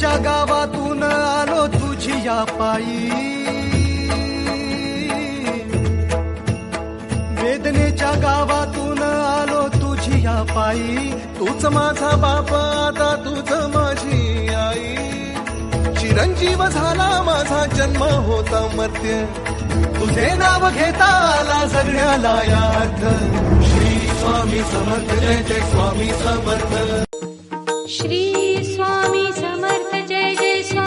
वेदनेच्या गावातून आलो तुझी या पायी, वेदनेच्या गावातून आलो तुझी या पायी. तूच माझा बाप आता तूच माझी आई. चिरंजीव झाला माझा जन्म होता मर्त्य, तुझे नाव घेता आला जगण्याला यार्थ. श्री स्वामी समर्थ जय जय स्वामी समर्थ. श्री स्वामी